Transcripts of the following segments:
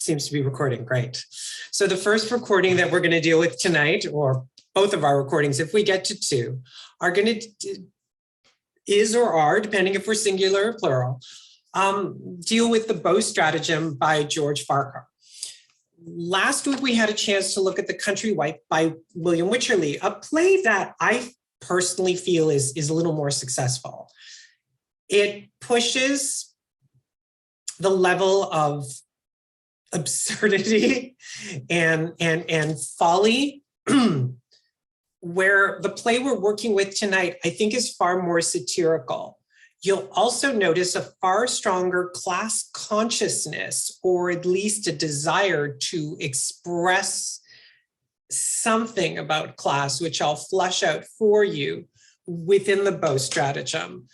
seems to be recording. Great. So the first recording that we're going to deal with tonight, or both of our recordings, if we get to two, are going to, is or are, depending if we're singular or plural, deal with the Beaux-Stratagem by George Farquhar. Last week, we had a chance to look at The Country Wife by William Wycherley, a play that I personally feel is a little more successful. It pushes the level of absurdity and folly where the play we're working with tonight, I think, is far more satirical. You'll also notice a far stronger class consciousness, or at least a desire to express something about class, which I'll flesh out for you within the Beaux-Stratagem.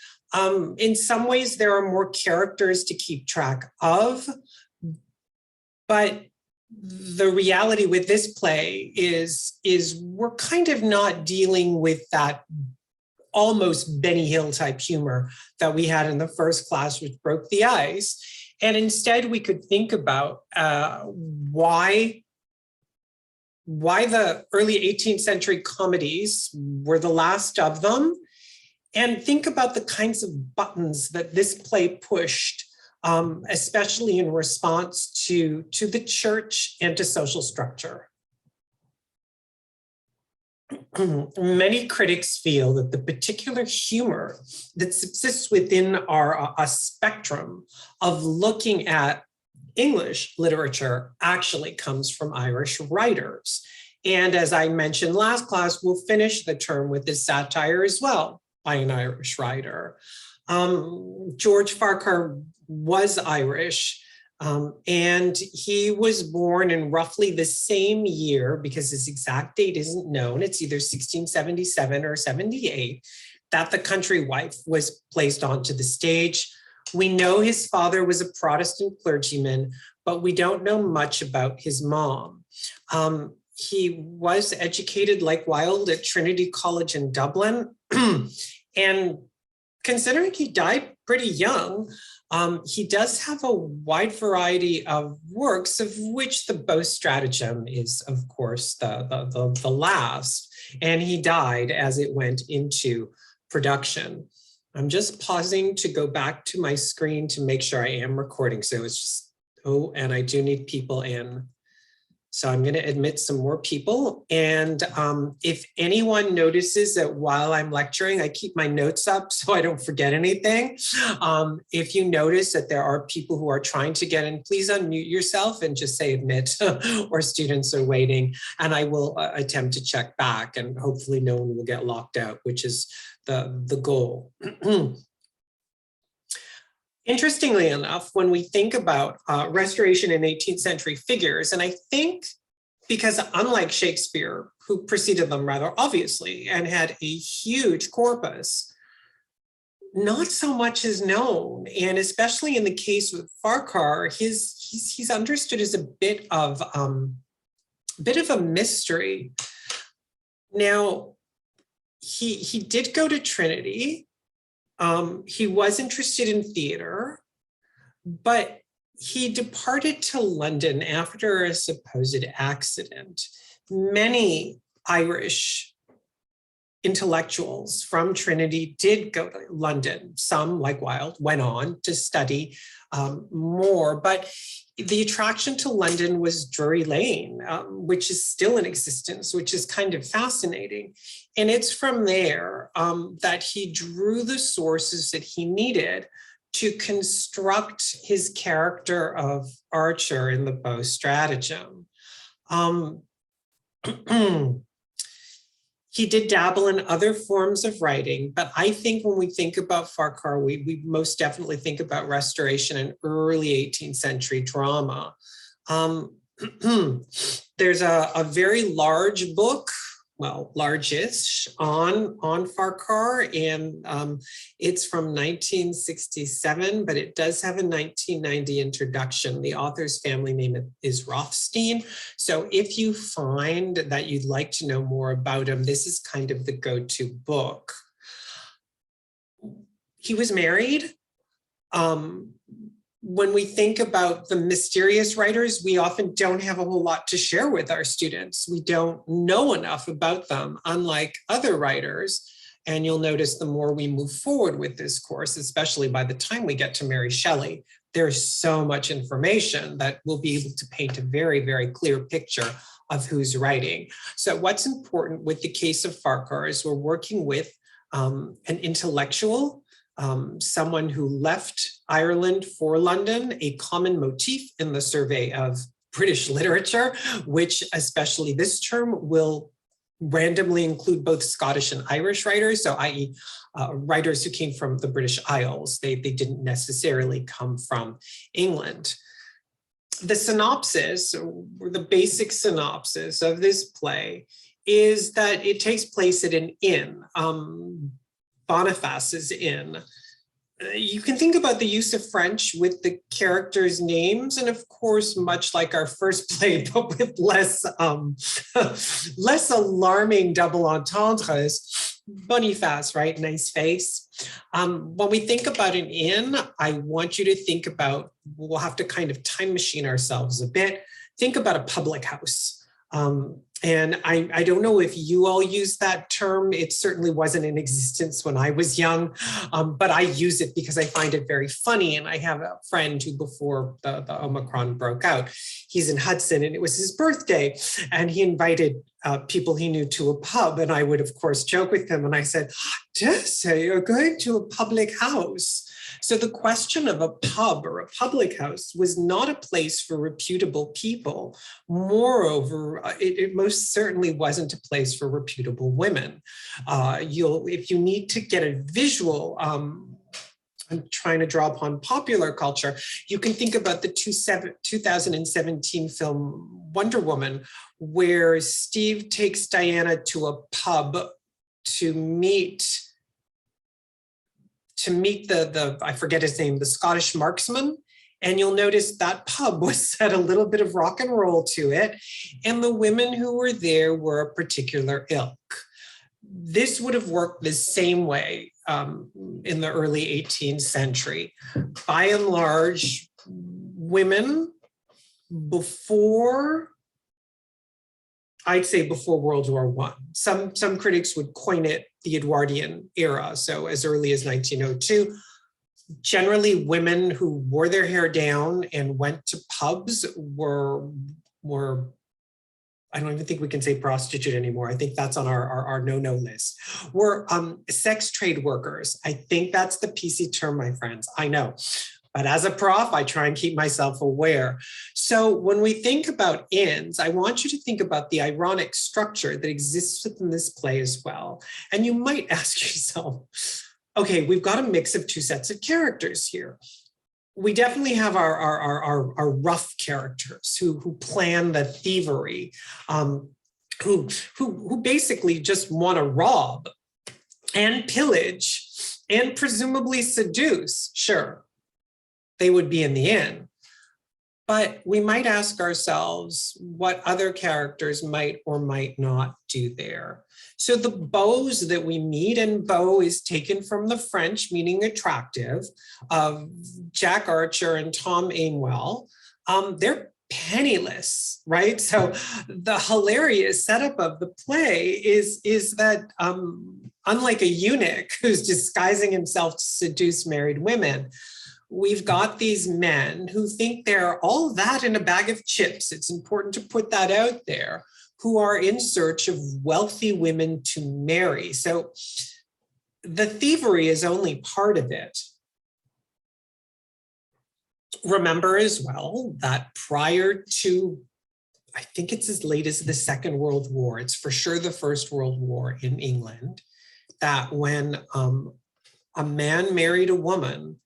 In some ways, there are more characters to keep track of, but the reality with this play is we're kind of not dealing with that almost Benny Hill type humor that we had in the first class, which broke the ice. And instead, we could think about why the early 18th century comedies were the last of them, and think about the kinds of buttons that this play pushed, especially in response to the church and to social structure. Many critics feel that the particular humor that subsists within a spectrum of looking at English literature actually comes from Irish writers. And as I mentioned last class, we'll finish the term with this satire as well by an Irish writer. George Farquhar was Irish, and he was born in roughly the same year, because his exact date isn't known. It's either 1677 or 78, that The Country Wife was placed onto the stage. We know his father was a Protestant clergyman, but we don't know much about his mom. He was educated like Wilde at Trinity College in Dublin. And considering he died pretty young, he does have a wide variety of works, of which the Beaux-Stratagem is, of course, the last. And he died as it went into production. I'm just pausing to go back to my screen to make sure I am recording. So it's just, oh, and I do need people in. So I'm going to admit some more people. And if anyone notices that while I'm lecturing, I keep my notes up so I don't forget anything. If you notice that there are people who are trying to get in, please unmute yourself and just say admit, or students are waiting. And I will attempt to check back, and hopefully no one will get locked out, which is the goal. Interestingly enough, when we think about restoration in 18th century figures, and I think because unlike Shakespeare, who preceded them rather obviously and had a huge corpus, not so much is known. And especially in the case with Farquhar, he's understood as a bit of a mystery. Now, he did go to Trinity. He was interested in theater, but he departed to London after a supposed accident. Many Irish intellectuals from Trinity did go to London. Some, like Wilde, went on to study more, but the attraction to London was Drury Lane, which is still in existence, which is kind of fascinating. And it's from there that he drew the sources that he needed to construct his character of Archer in the Beaux-Stratagem. He did dabble in other forms of writing, but I think when we think about Farquhar, we most definitely think about restoration and early 18th century drama. There's a very large book, well, largish, on Farquhar, and it's from 1967, but it does have a 1990 introduction. The author's family name is Rothstein. So if you find that you'd like to know more about him, this is kind of the go-to book. He was married. when we think about the mysterious writers, we often don't have a whole lot to share with our students. We don't know enough about them, unlike other writers. And you'll notice the more we move forward with this course, especially by the time we get to Mary Shelley, there's so much information that we'll be able to paint a very, very clear picture of who's writing. So what's important with the case of Farquhar is we're working with an intellectual, someone who left Ireland for London, a common motif in the survey of British literature, which especially this term will randomly include both Scottish and Irish writers, so i.e. Writers who came from the British Isles. They didn't necessarily come from England. The synopsis, or the basic synopsis of this play, is that it takes place at an inn, Boniface's Inn. You can think about the use of French with the characters' names, and of course, much like our first play, but with less alarming double entendres. Boniface, right? Nice face. When we think about an inn, I want you to think about, we'll have to kind of time machine ourselves a bit. Think about a public house. And I don't know if you all use that term. It certainly wasn't in existence when I was young, but I use it because I find it very funny. And I have a friend who, before the Omicron broke out, he's in Hudson and it was his birthday, and he invited people he knew to a pub. And I would, of course, joke with him. And I said, Jesse, you're going to a public house. So the question of a pub or a public house was not a place for reputable people. Moreover, it most certainly wasn't a place for reputable women. If you need to get a visual, I'm trying to draw upon popular culture, you can think about the 2017 film Wonder Woman, where Steve takes Diana to a pub to meet the I forget his name, the Scottish marksman. And you'll notice that pub was set a little bit of rock and roll to it. And the women who were there were a particular ilk. This would have worked the same way in the early 18th century. By and large, women before, I'd say before World War I. Some critics would coin it the Edwardian era, so as early as 1902. Generally, women who wore their hair down and went to pubs were I don't even think we can say prostitute anymore. I think that's on our no-no list. Were sex trade workers. I think that's the PC term, my friends. I know. But as a prof, I try and keep myself aware. So when we think about inns, I want you to think about the ironic structure that exists within this play as well. And you might ask yourself, okay, we've got a mix of two sets of characters here. We definitely have our rough characters who plan the thievery, who basically just want to rob and pillage and presumably seduce. Sure, they would be in the inn. But we might ask ourselves what other characters might or might not do there. So the beaux that we meet, and beau is taken from the French, meaning attractive, of Jack Archer and Tom Amewell, they're penniless, right? So the hilarious setup of the play is that unlike a eunuch who's disguising himself to seduce married women, we've got these men who think they're all that in a bag of chips. It's important to put that out there, who are in search of wealthy women to marry. So the thievery is only part of it. Remember as well that prior to, I think it's as late as the Second World War, it's for sure the First World War in England, that when a man married a woman,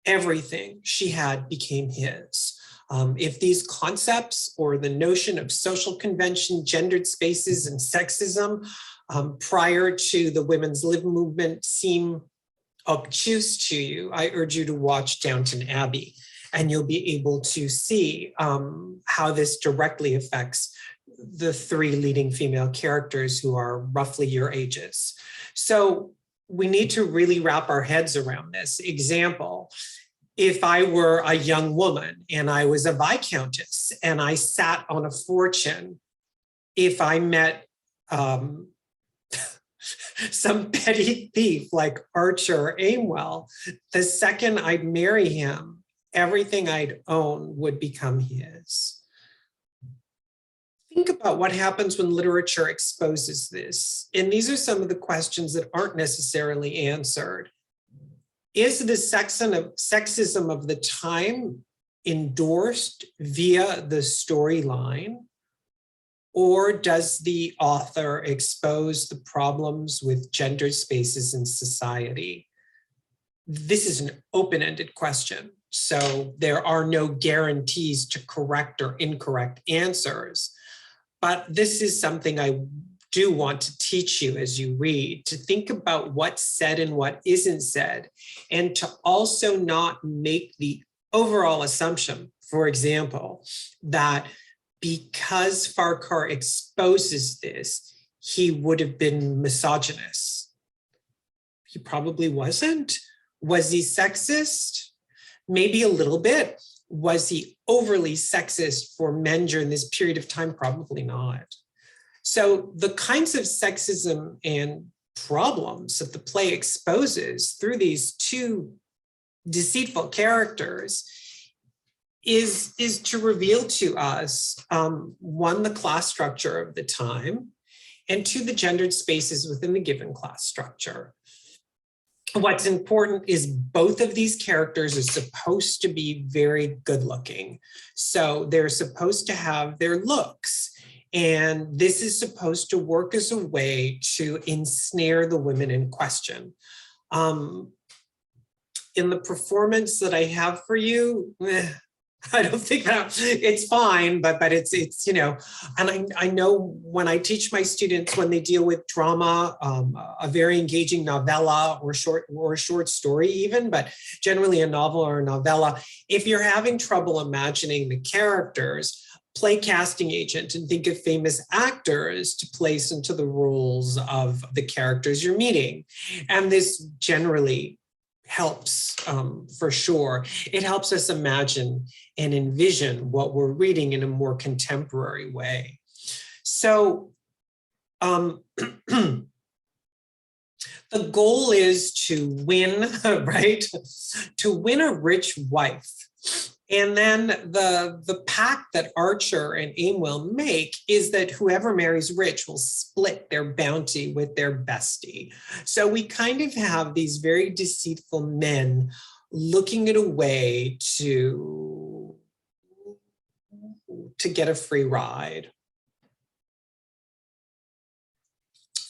everything she had became his. If these concepts or the notion of social convention, gendered spaces, and sexism prior to the women's lib movement seem obtuse to you, I urge you to watch Downton Abbey, and you'll be able to see how this directly affects the three leading female characters who are roughly your ages. So we need to really wrap our heads around this. Example, if I were a young woman and I was a viscountess and I sat on a fortune, if I met some petty thief like Archer or Aimwell, the second I'd marry him, everything I'd own would become his. Think about what happens when literature exposes this. And these are some of the questions that aren't necessarily answered. Is the sexism of the time endorsed via the storyline? Or does the author expose the problems with gendered spaces in society? This is an open-ended question, so there are no guarantees to correct or incorrect answers. But this is something I do want to teach you as you read, to think about what's said and what isn't said, and to also not make the overall assumption, for example, that because Farquhar exposes this, he would have been misogynist. He probably wasn't. Was he sexist? Maybe a little bit. Was he overly sexist for men during this period of time? Probably not. So the kinds of sexism and problems that the play exposes through these two deceitful characters is to reveal to us, one, the class structure of the time, and two, the gendered spaces within the given class structure. What's important is both of these characters are supposed to be very good looking. So they're supposed to have their looks. And this is supposed to work as a way to ensnare the women in question. In the performance that I have for you, I don't think that it's fine, but it's you know, and I know when I teach my students, when they deal with drama, a very engaging novella or a short story even, but generally a novel or a novella, if you're having trouble imagining the characters, play casting agent and think of famous actors to place into the roles of the characters you're meeting. And this generally helps for sure. It helps us imagine and envision what we're reading in a more contemporary way. So the goal is to win, right? To win a rich wife. And then the pact that Archer and Aimwell make is that whoever marries rich will split their bounty with their bestie. So we kind of have these very deceitful men looking at a way to get a free ride.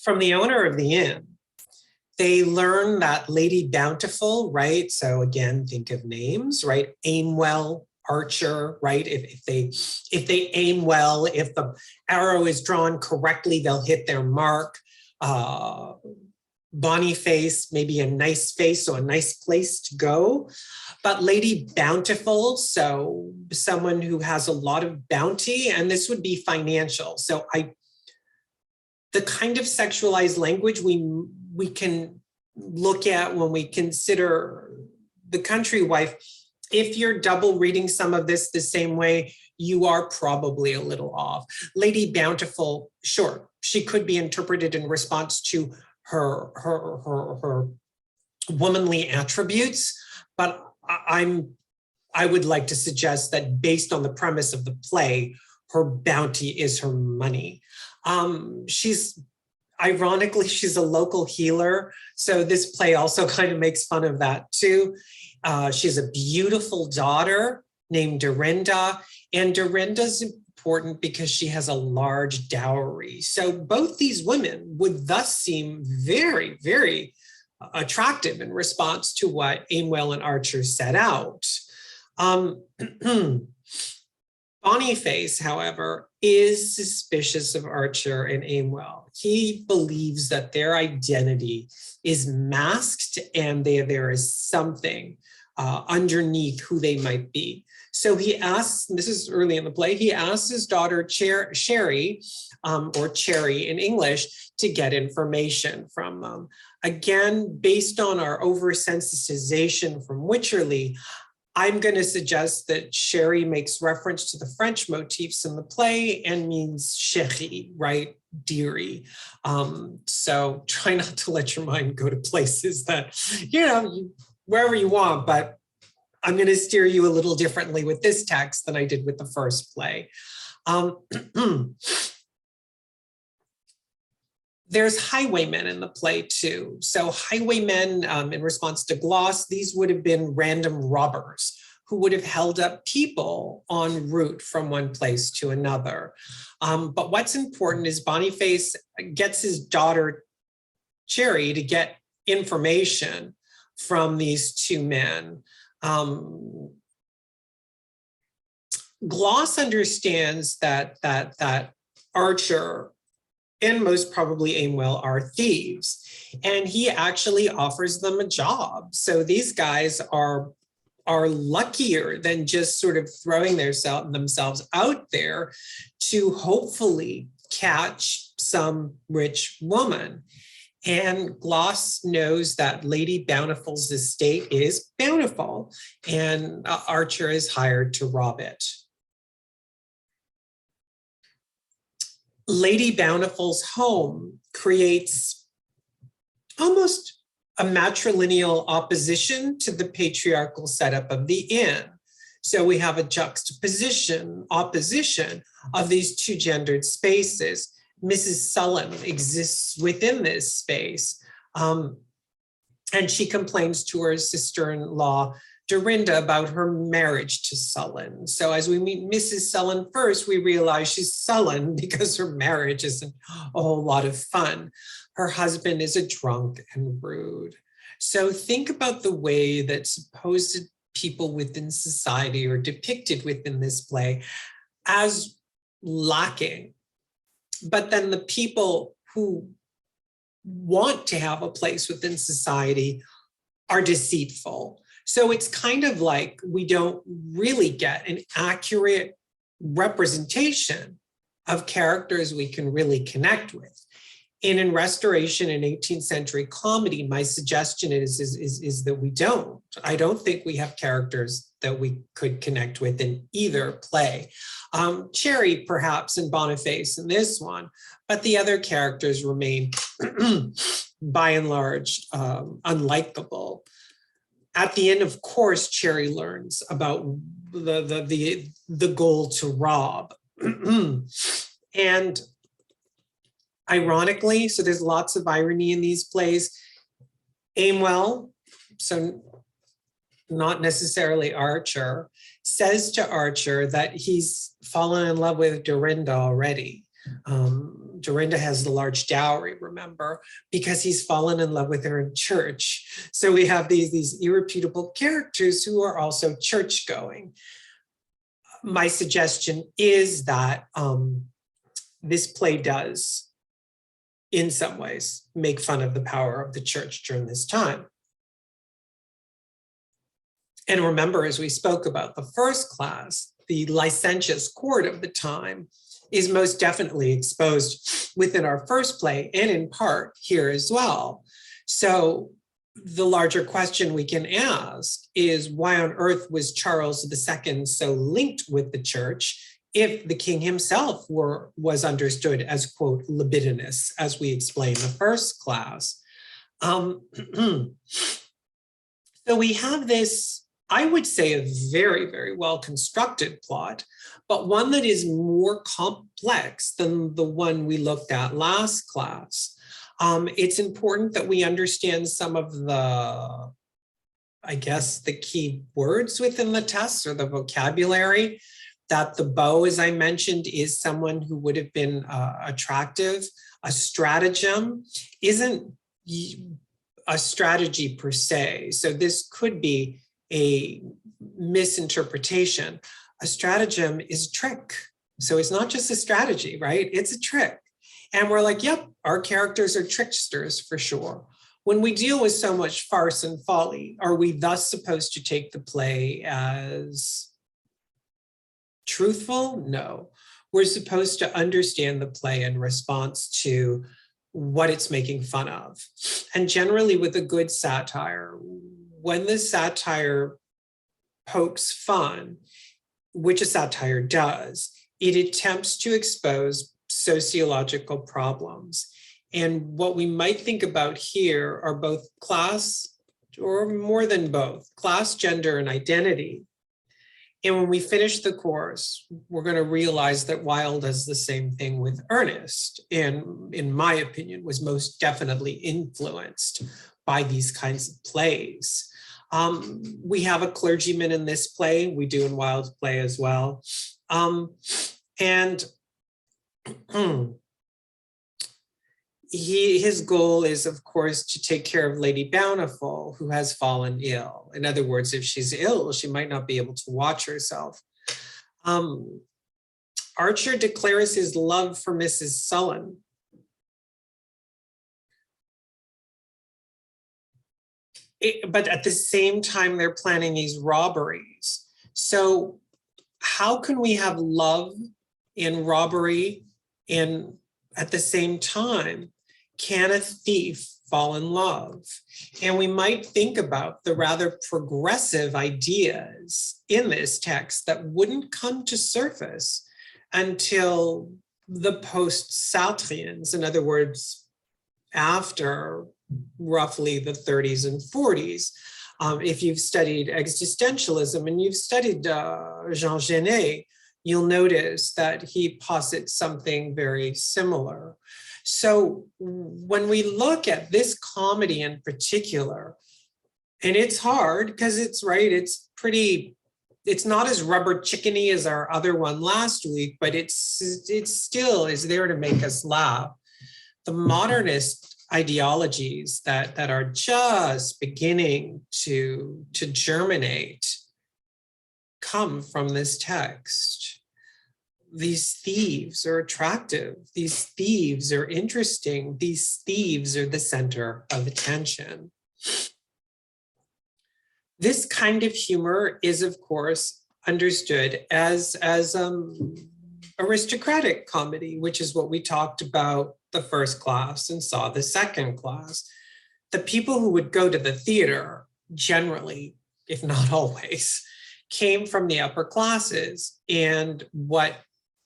From the owner of the inn, they learn that Lady Bountiful, right? So again, think of names, right? Aimwell, Archer, right? If they aim well, if the arrow is drawn correctly, they'll hit their mark. Boniface, maybe a nice face, so a nice place to go. But Lady Bountiful, so someone who has a lot of bounty, and this would be financial. So the kind of sexualized language we can look at when we consider the country wife, if you're double reading some of this the same way, you are probably a little off. Lady Bountiful, sure, she could be interpreted in response to her womanly attributes, but I would like to suggest that based on the premise of the play, her bounty is her money. Ironically, she's a local healer. So this play also kind of makes fun of that too. She has a beautiful daughter named Dorinda, and Dorinda's important because she has a large dowry. So both these women would thus seem very, very attractive in response to what Aimwell and Archer set out. Boniface, however, is suspicious of Archer and Aimwell. He believes that their identity is masked and there is something underneath who they might be. So he asks, this is early in the play, he asks his daughter Sherry, or Cherry in English, to get information from them. Again, based on our oversensitization from Wycherley, I'm going to suggest that Sherry makes reference to the French motifs in the play and means chérie, right? Dearie. So try not to let your mind go to places that, wherever you want, but I'm going to steer you a little differently with this text than I did with the first play. There's highwaymen in the play too. So highwaymen, in response to gloss, these would have been random robbers who would have held up people en route from one place to another. But what's important is Boniface gets his daughter, Cherry, to get information from these two men. Gloss understands that Archer and most probably Aimwell are thieves, and he actually offers them a job. So these guys are luckier than just sort of throwing themselves out there to hopefully catch some rich woman. And Gloss knows that Lady Bountiful's estate is bountiful, and Archer is hired to rob it. Lady Bountiful's home creates almost a matrilineal opposition to the patriarchal setup of the inn. So we have a opposition of these two gendered spaces. Mrs. Sullen exists within this space, and she complains to her sister-in-law, Dorinda, about her marriage to Sullen. So as we meet Mrs. Sullen first, we realize she's sullen because her marriage isn't a whole lot of fun. Her husband is a drunk and rude. So think about the way that supposed people within society are depicted within this play as lacking. But then the people who want to have a place within society are deceitful. So it's kind of like we don't really get an accurate representation of characters we can really connect with. And in Restoration and 18th century comedy, my suggestion is that we don't. I don't think we have characters that we could connect with in either play. Cherry, perhaps, and Boniface in this one, but the other characters remain, by and large, unlikable. At the end, of course, Cherry learns about the goal to rob. And ironically, so there's lots of irony in these plays, Aimwell, so not necessarily Archer, says to Archer that he's fallen in love with Dorinda already. Dorinda has the large dowry, remember, because he's fallen in love with her in church. So we have these irreputable characters who are also church going. My suggestion is that this play does, in some ways, make fun of the power of the church during this time. And remember, as we spoke about the first class, the licentious court of the time is most definitely exposed within our first play and in part here as well. So the larger question we can ask is, why on earth was Charles II so linked with the church if the king himself was understood as, quote, libidinous, as we explained in the first class? So we have this, I would say, a very, very well constructed plot, but one that is more complex than the one we looked at last class. It's important that we understand some of the, I guess, the key words within the text or the vocabulary. That the beau, as I mentioned, is someone who would have been attractive. A stratagem isn't a strategy per se. So this could be a misinterpretation. A stratagem is a trick. So it's not just a strategy, right? It's a trick. And we're like, yep, our characters are tricksters for sure. When we deal with so much farce and folly, are we thus supposed to take the play as truthful? No. We're supposed to understand the play in response to what it's making fun of. And generally with a good satire, when the satire pokes fun, which a satire does. It attempts to expose sociological problems. And what we might think about here are both class, or more than both, class, gender, and identity. And when we finish the course, we're going to realize that Wilde does the same thing with Ernest, and in my opinion, was most definitely influenced by these kinds of plays. We have a clergyman in this play. We do in Wilde's play as well. His goal is, of course, to take care of Lady Bountiful, who has fallen ill. In other words, if she's ill, she might not be able to watch herself. Archer declares his love for Mrs. Sullen. But at the same time, they're planning these robberies. So how can we have love and robbery and at the same time? Can a thief fall in love? And we might think about the rather progressive ideas in this text that wouldn't come to surface until the post-Sartreans, in other words, after roughly the 30s and 40s. If you've studied existentialism and you've studied Jean Genet, you'll notice that he posits something very similar. So when we look at this comedy in particular, and it's hard because it's not as rubber chickeny as our other one last week, but it still is there to make us laugh. The modernist ideologies that are just beginning to germinate come from this text. These thieves are attractive. These thieves are interesting. These thieves are the center of attention. This kind of humor is, of course, understood as aristocratic comedy, which is what we talked about the first class and saw the second class. The people who would go to the theater generally, if not always, came from the upper classes. And what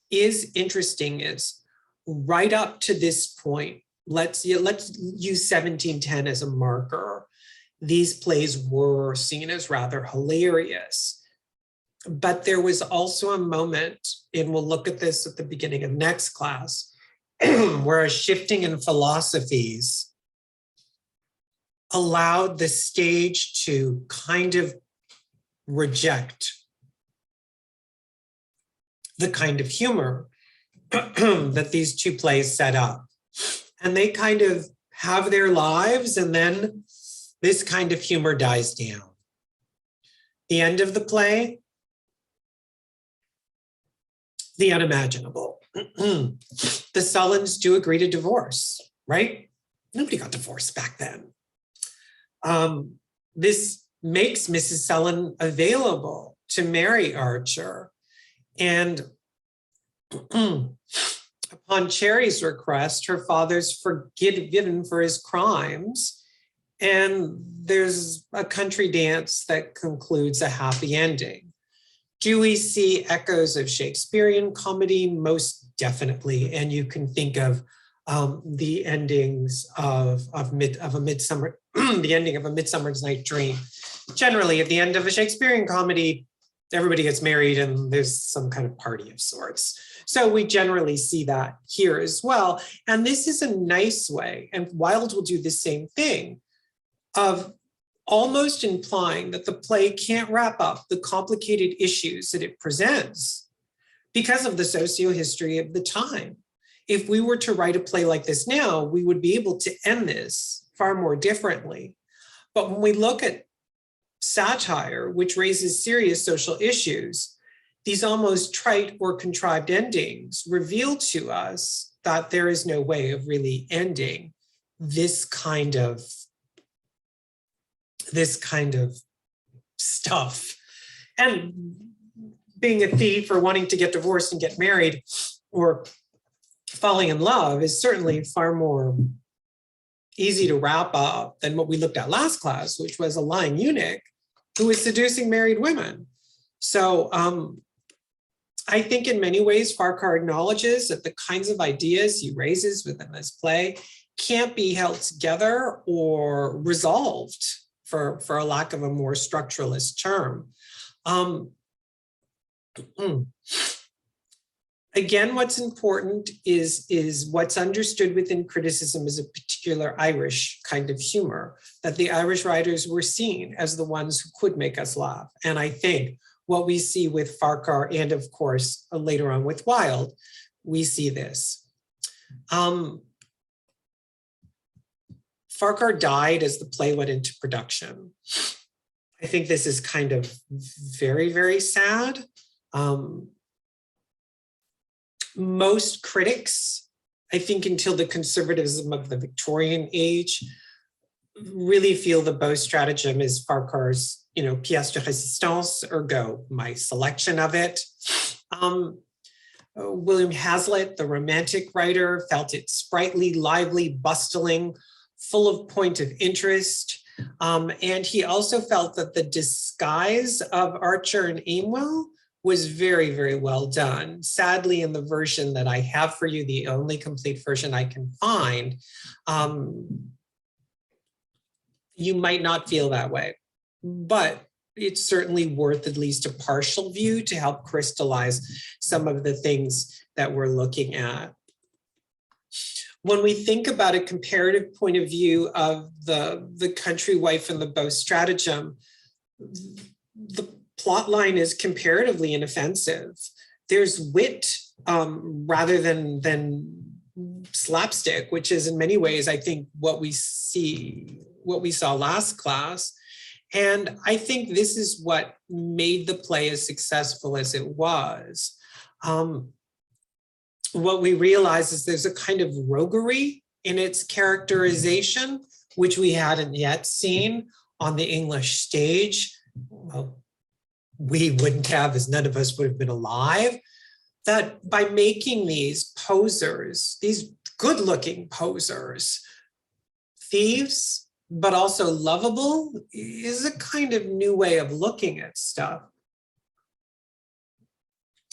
is interesting is right up to this point, let's use 1710 as a marker. These plays were seen as rather hilarious. But there was also a moment, and we'll look at this at the beginning of next class, where a shifting in philosophies allowed the stage to kind of reject the kind of humor that these two plays set up. And they kind of have their lives, and then this kind of humor dies down. The end of the play, the unimaginable. The Sullens do agree to divorce, right? Nobody got divorced back then. This makes Mrs. Sullen available to marry Archer. And upon Cherry's request, her father's forgiven for his crimes. And there's a country dance that concludes a happy ending. Do we see echoes of Shakespearean comedy? Most definitely. And you can think of the endings of a Midsummer, the ending of A Midsummer's Night Dream. Generally, at the end of a Shakespearean comedy, everybody gets married and there's some kind of party of sorts. So we generally see that here as well. And this is a nice way, and Wilde will do the same thing, of almost implying that the play can't wrap up the complicated issues that it presents because of the socio-history of the time. If we were to write a play like this now, we would be able to end this far more differently. But when we look at satire, which raises serious social issues, these almost trite or contrived endings reveal to us that there is no way of really ending this kind of stuff. And being a thief or wanting to get divorced and get married or falling in love is certainly far more easy to wrap up than what we looked at last class, which was a lying eunuch who was seducing married women. So I think in many ways, Farquhar acknowledges that the kinds of ideas he raises within this play can't be held together or resolved, for a lack of a more structuralist term. Again, what's important is what's understood within criticism as a particular Irish kind of humor, that the Irish writers were seen as the ones who could make us laugh. And I think what we see with Farquhar, and of course, later on with Wilde, we see this. Farquhar died as the play went into production. I think this is kind of very, very sad. Most critics, I think until the conservatism of the Victorian age, really feel the Beaux-Stratagem is Farquhar's, pièce de résistance, ergo my selection of it. William Hazlitt, the Romantic writer, felt it sprightly, lively, bustling, full of point of interest. And he also felt that the disguise of Archer and Aimwell was very, very well done. Sadly, in the version that I have for you, the only complete version I can find, you might not feel that way, but it's certainly worth at least a partial view to help crystallize some of the things that we're looking at. When we think about a comparative point of view of the country wife and the Beaux-Stratagem, the plot line is comparatively inoffensive. There's wit rather than slapstick, which is in many ways, I think, what we saw last class. And I think this is what made the play as successful as it was. What we realize is there's a kind of roguery in its characterization, which we hadn't yet seen on the English stage. Well, we wouldn't have, as none of us would have been alive, that by making these posers, these good-looking posers, thieves, but also lovable, is a kind of new way of looking at stuff.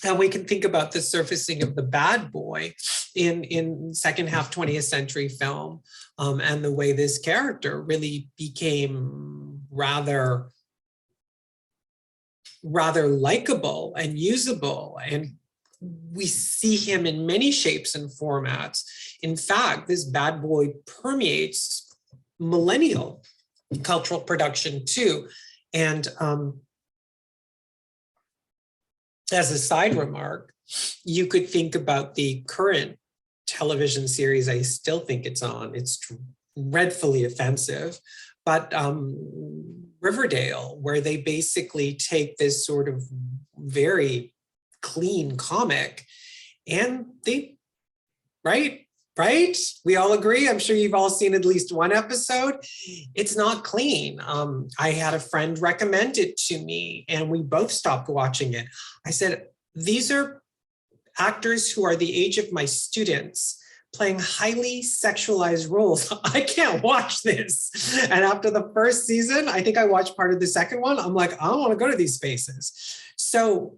And we can think about the surfacing of the bad boy in second half 20th century film, and the way this character really became rather likable and usable. And we see him in many shapes and formats. In fact, this bad boy permeates millennial cultural production too. And as a side remark, you could think about the current television series I still think it's on. It's dreadfully offensive, but Riverdale, where they basically take this sort of very clean comic and they, right? We all agree. I'm sure you've all seen at least one episode. It's not clean. I had a friend recommend it to me and we both stopped watching it. I said, these are actors who are the age of my students playing highly sexualized roles. I can't watch this. And after the first season, I think I watched part of the second one. I'm like, I don't want to go to these spaces. So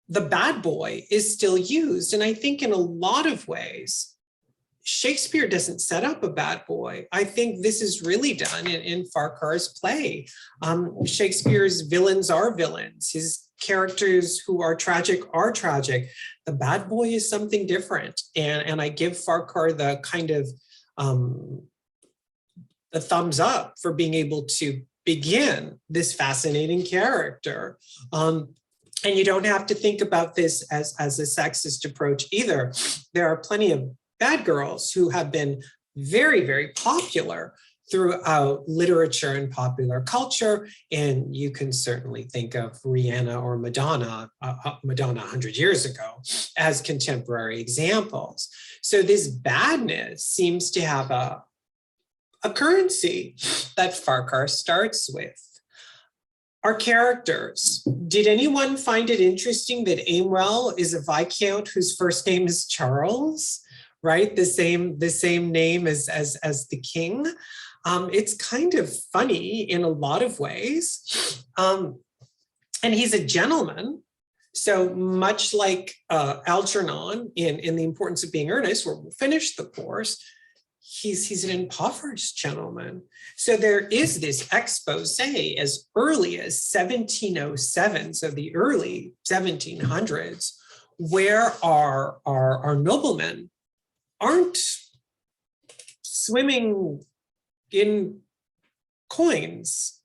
the bad boy is still used. And I think in a lot of ways, Shakespeare doesn't set up a bad boy. I think this is really done in Farquhar's play. Shakespeare's villains are villains. His characters who are tragic are tragic. The bad boy is something different. And I give Farquhar the kind of the thumbs up for being able to begin this fascinating character. And you don't have to think about this as a sexist approach either. There are plenty of bad girls who have been very, very popular throughout literature and popular culture. And you can certainly think of Rihanna or Madonna 100 years ago as contemporary examples. So this badness seems to have a currency that Farquhar starts with. Our characters. Did anyone find it interesting that Aimwell is a Viscount whose first name is Charles? Right, the same name as the king. It's kind of funny in a lot of ways. And he's a gentleman. So much like Algernon in The Importance of Being Earnest, where we'll finish the course, he's an impoverished gentleman. So there is this expose as early as 1707, so the early 1700s, where our noblemen aren't swimming in coins.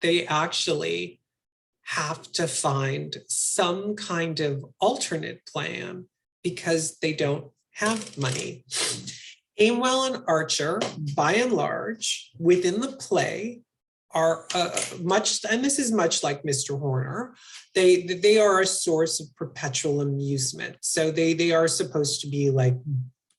They actually have to find some kind of alternate plan because they don't have money. Aimwell and Archer, by and large, within the play, are much, and this is much like Mr. Horner, they are a source of perpetual amusement. So they are supposed to be like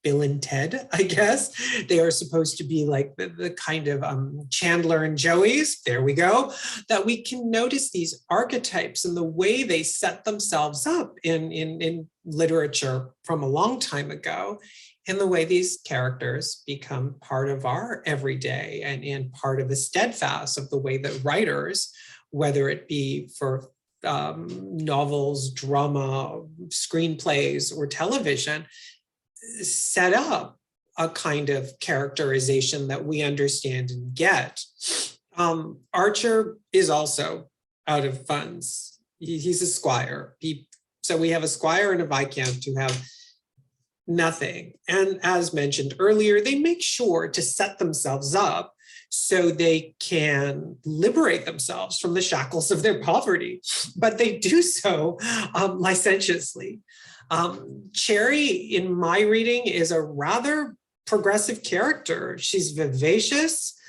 Bill and Ted, I guess. They are supposed to be like the kind of Chandler and Joey's, there we go, that we can notice these archetypes and the way they set themselves up in literature from a long time ago, and the way these characters become part of our everyday and part of the steadfast of the way that writers, whether it be for novels, drama, screenplays, or television, set up a kind of characterization that we understand and get. Archer is also out of funds. He's a squire. So we have a squire and a viscount who have nothing. And as mentioned earlier, they make sure to set themselves up so they can liberate themselves from the shackles of their poverty, but they do so licentiously. Cherry, in my reading, is a rather progressive character. She's vivacious.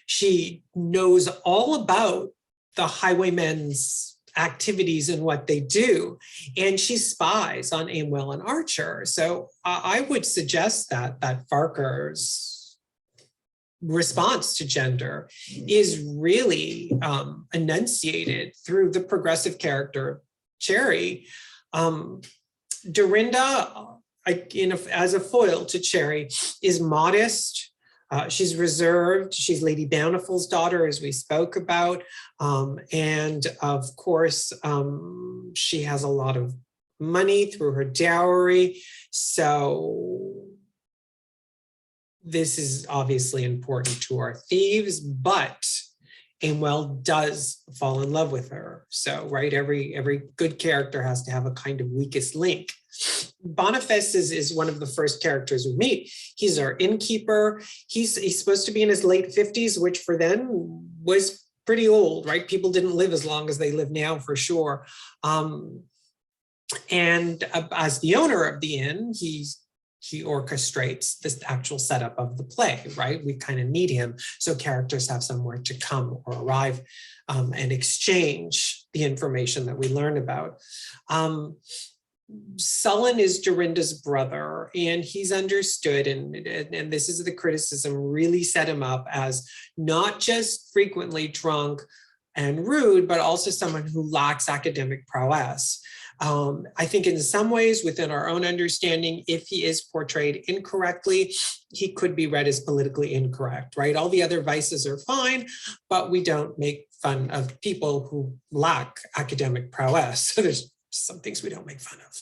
She knows all about the highwaymen's activities and what they do, and she spies on Aimwell and Archer. So I would suggest that Farquhar's response to gender is really enunciated through the progressive character Cherry. Dorinda, as a foil to Cherry, is modest. She's reserved. She's Lady Bountiful's daughter, as we spoke about. And of course, she has a lot of money through her dowry. So this is obviously important to our thieves, but Aimwell does fall in love with her. So, right, every good character has to have a kind of weakest link. Boniface is one of the first characters we meet. He's our innkeeper. He's supposed to be in his late 50s, which for then was pretty old, right? People didn't live as long as they live now, for sure. And as the owner of the inn, he orchestrates this actual setup of the play, right? We kind of need him so characters have somewhere to come or arrive and exchange the information that we learn about. Sullen is Dorinda's brother, and he's understood, and this is the criticism, really set him up as not just frequently drunk and rude, but also someone who lacks academic prowess. I think in some ways, within our own understanding, if he is portrayed incorrectly, he could be read as politically incorrect, right? All the other vices are fine, but we don't make fun of people who lack academic prowess. So there's some things we don't make fun of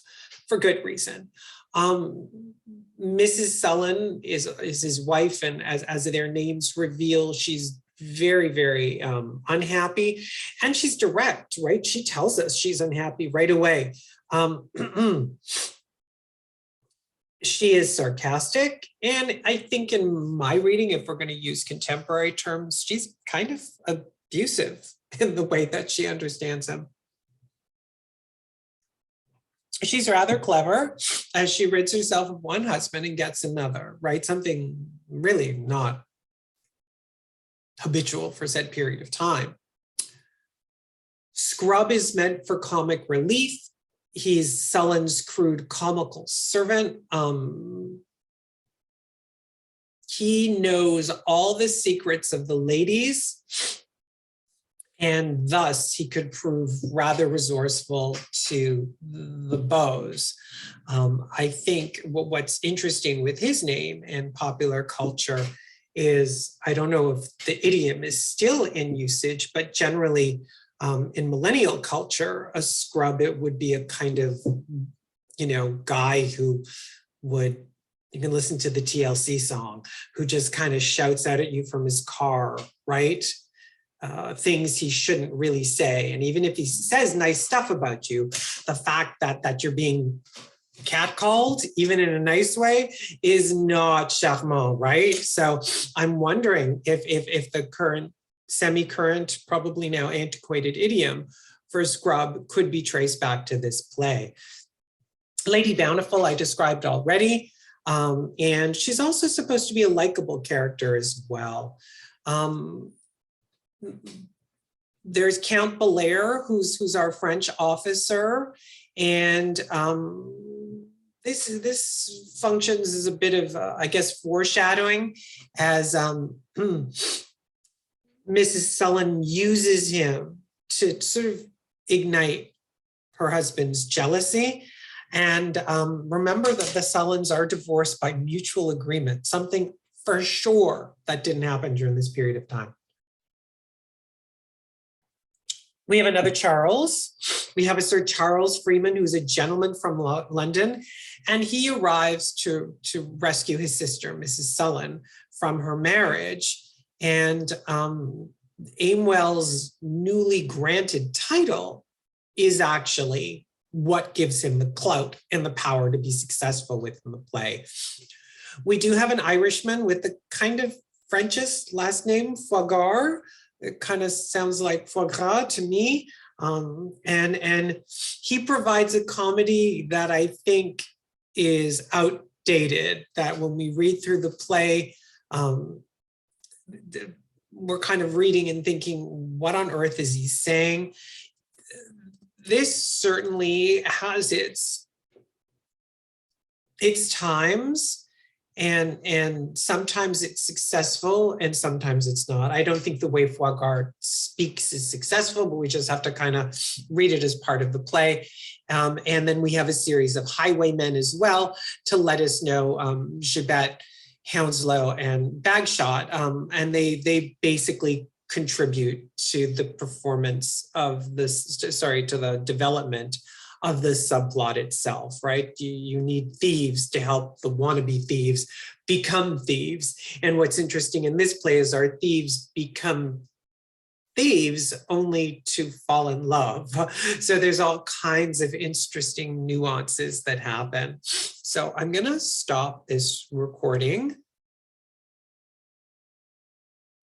for good reason. Mrs. Sullen is his wife, and as their names reveal, she's very, very unhappy, and she's direct, right? She tells us she's unhappy right away. She is sarcastic, and I think in my reading, if we're going to use contemporary terms, she's kind of abusive in the way that she understands him. She's rather clever, as she rids herself of one husband and gets another, right? Something really not habitual for said period of time. Scrub is meant for comic relief. He's Sullen's crude comical servant. He knows all the secrets of the ladies, and thus he could prove rather resourceful to the beaux. I think what's interesting with his name and popular culture is, I don't know if the idiom is still in usage, but generally in millennial culture, a scrub, it would be a kind of, guy who would, you can listen to the TLC song, who just kind of shouts out at you from his car, right? Things he shouldn't really say. And even if he says nice stuff about you, the fact that you're being catcalled, even in a nice way, is not charmant, right? So I'm wondering if the current semi-current, probably now antiquated idiom for scrub could be traced back to this play. Lady Bountiful, I described already. And she's also supposed to be a likable character as well. There's Count Belair, who's our French officer, and this functions as a bit of, I guess, foreshadowing, as Mrs. Sullen uses him to sort of ignite her husband's jealousy. And remember that the Sullens are divorced by mutual agreement, something for sure that didn't happen during this period of time. We have another Charles. We have a Sir Charles Freeman, who's a gentleman from London, and he arrives to rescue his sister, Mrs. Sullen, from her marriage. And Aimwell's newly granted title is actually what gives him the clout and the power to be successful within the play. We do have an Irishman with the kind of Frenchest last name, Farquhar. It kind of sounds like foie gras to me. And he provides a comedy that I think is outdated, that when we read through the play, we're kind of reading and thinking, what on earth is he saying? This certainly has its times, and sometimes it's successful and sometimes it's not. I don't think the way Farquhar speaks is successful, but we just have to kind of read it as part of the play. And then we have a series of highwaymen as well to let us know Gibet, Hounslow, and Bagshot, and they basically contribute to the performance of this, to the development of the subplot itself, right? You need thieves to help the wannabe thieves become thieves. And what's interesting in this play is our thieves become thieves only to fall in love. So there's all kinds of interesting nuances that happen. So I'm gonna stop this recording